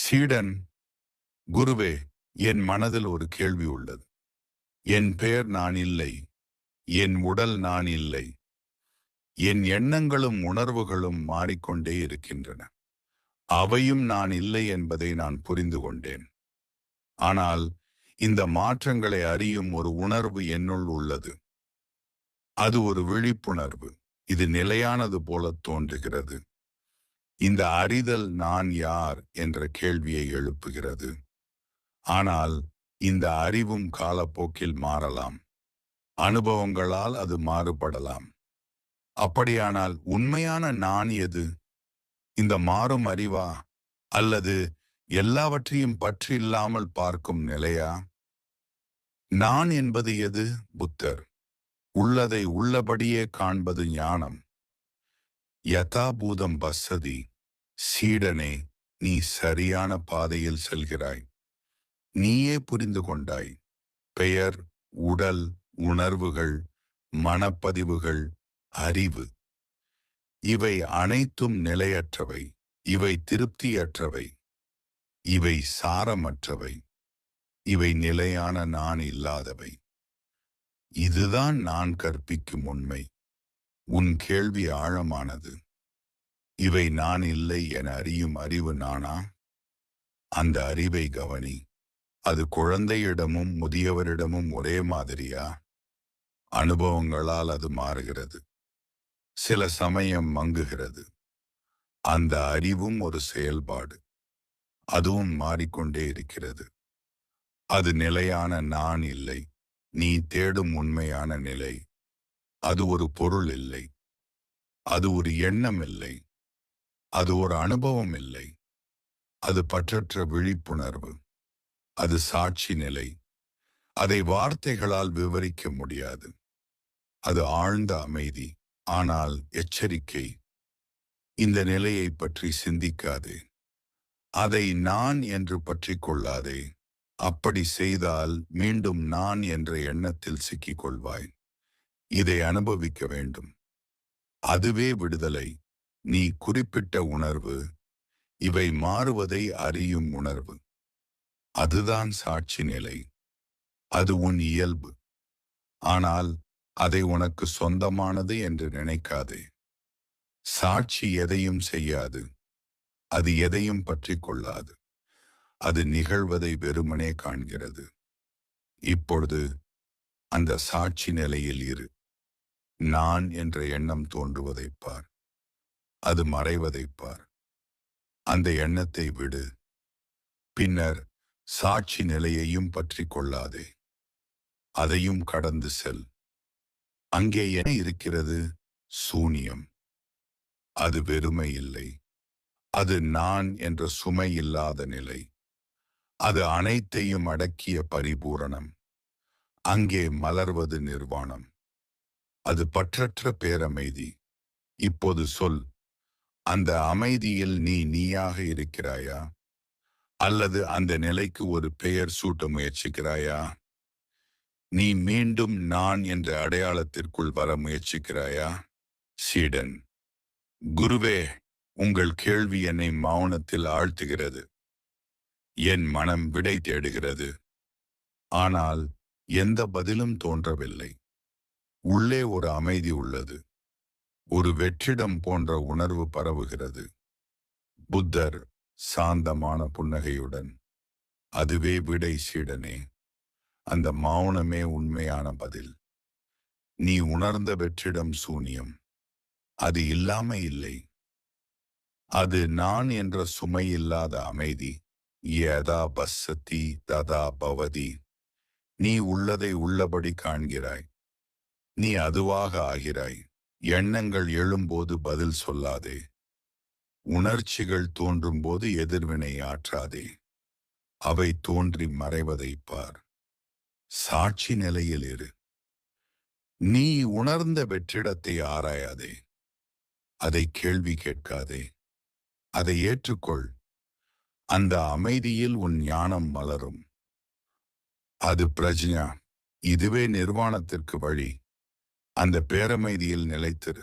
சீடன், குருவே, என் மனதில் ஒரு கேள்வி உள்ளது. என் பெயர் நான் இல்லை, என் உடல் நான் இல்லை, என் எண்ணங்களும் உணர்வுகளும் மாறிக்கொண்டே இருக்கின்றன. அவையும் நான் இல்லை என்பதை நான் புரிந்து கொண்டேன். ஆனால் இந்த மாற்றங்களை அறியும் ஒரு உணர்வு என்னுள் உள்ளது. அது ஒரு விழிப்புணர்வு. இது நிலையானது போல தோன்றுகிறது. இந்த அறிதல் நான் யார் என்ற கேள்வியை எழுப்புகிறது. ஆனால் இந்த அறிவும் காலப்போக்கில் மாறலாம். அனுபவங்களால் அது மாறுபடலாம். அப்படியானால் உண்மையான நான் எது? இந்த மாறும் அறிவா, அல்லது எல்லாவற்றையும் பற்றி இல்லாமல் பார்க்கும் நிலையா? நான் என்பது எது? புத்தர். உள்ளதை உள்ளபடியே காண்பது ஞானம். யதாபூதம் பஸ்ஸதி. சீடனே, நீ சரியான பாதையில் செல்கிறாய். நீயே புரிந்து கொண்டாய். பெயர், உடல், உணர்வுகள், மனப்பதிவுகள், அறிவு, இவை அனைத்தும் நிலையற்றவை. இவை திருப்தியற்றவை. இவை சாரமற்றவை. இவை நிலையான நான் இல்லாதவை. இதுதான் நான் கற்பிக்கும் உண்மை. உன் கேள்வி ஆழமானது. இவை நான் இல்லை என அறியும் அறிவு நானா? அந்த அறிவை கவனி. அது குழந்தையிடமும் முதியவரிடமும் ஒரே மாதிரியா? அனுபவங்களால் அது மாறுகிறது. சில சமயம் மங்குகிறது. அந்த அறிவும் ஒரு செயல்பாடு. அதுவும் மாறிக்கொண்டே இருக்கிறது. அது நிலையான நான் இல்லை. நீ தேடும் உண்மையான நிலை. அது ஒரு பொருள் இல்லை. அது ஒரு எண்ணம் இல்லை. அது ஒரு அனுபவம் இல்லை. அது பற்றற்ற விழிப்புணர்வு. அது சாட்சி நிலை. அதை வார்த்தைகளால் விவரிக்க முடியாது. அது ஆழ்ந்த அமைதி. ஆனால் எச்சரிக்கை, இந்த நிலையை பற்றி சிந்திக்காதே. அதை நான் என்று பற்றி கொள்ளாதே. அப்படி செய்தால் மீண்டும் நான் என்ற எண்ணத்தில் சிக்கிக் கொள்வாய். இதை அனுபவிக்க வேண்டும். அதுவே விடுதலை. நீ குறிப்பிட்ட உணர்வு. இவை மாறுவதை அறியும் உணர்வு. அதுதான் சாட்சி நிலை. அது உன் இயல்பு. ஆனால் அதை உனக்கு சொந்தமானது என்று நினைக்காதே. சாட்சி எதையும் செய்யாது. அது எதையும் பற்றி கொள்ளாது. அது நிகழ்வதை வெறுமனே காண்கிறது. இப்பொழுது அந்த சாட்சி நிலையில் இரு. நான் என்ற எண்ணம் தோன்றுவதைப் பார். அது மறைவதைப் பார். அந்த எண்ணத்தை விடு. பின்னர் சாட்சி நிலையையும் பற்றி கொள்ளாதே. அதையும் கடந்து செல். அங்கே என்ன இருக்கிறது? சூனியம். அது வெறுமை இல்லை. அது நான் என்ற சுமை இல்லாத நிலை. அது அனைத்தையும் அடக்கிய பரிபூரணம். அங்கே மலர்வது நிர்வாணம். அது பற்றற்ற பேரமைதி. இப்போது சொல், அந்த அமைதியில் நீ நீயாக இருக்கிறாயா? அல்லது அந்த நிலைக்கு ஒரு பெயர் சூட்ட முயற்சிக்கிறாயா? நீ மீண்டும் நான் என்ற அடையாளத்திற்குள் வர முயற்சிக்கிறாயா? சீடன், குருவே, உங்கள் கேள்வி என்னை மௌனத்தில் ஆழ்த்துகிறது. என் மனம் விடை தேடுகிறது. ஆனால் எந்த பதிலும் தோன்றவில்லை. உள்ளே ஒரு அமைதி உள்ளது. ஒரு வெற்றிடம் போன்ற உணர்வு பரவுகிறது. புத்தர் சாந்தமான புன்னகையுடன், அதுவே விடை சீடனே. அந்த மௌனமே உண்மையான பதில். நீ உணர்ந்த வெற்றிடம் சூனியம். அது இல்லாம இல்லை. அது நான் என்ற சுமை இல்லாத அமைதி. யதா பஸ்ஸதி ததா பவதி. நீ உள்ளதை உள்ளபடி காண்கிறாய். நீ அதுவாக ஆகிறாய். எண்ணங்கள் எழும்போது பதில் சொல்லாதே. உணர்ச்சிகள் தோன்றும் போது எதிர்வினை ஆற்றாதே. அவை தோன்றி மறைவதை பார். சாட்சி நிலையில் இரு. நீ உணர்ந்த வெற்றிடத்தை ஆராயாதே. அதை கேள்வி கேட்காதே. அதை ஏற்றுக்கொள். அந்த அமைதியில் உன் ஞானம் மலரும். அது பிரஜ்ஞா. இதுவே நிர்வாணத்திற்கு வழி. அந்த பேரமைதியில் நிலைத்திரு.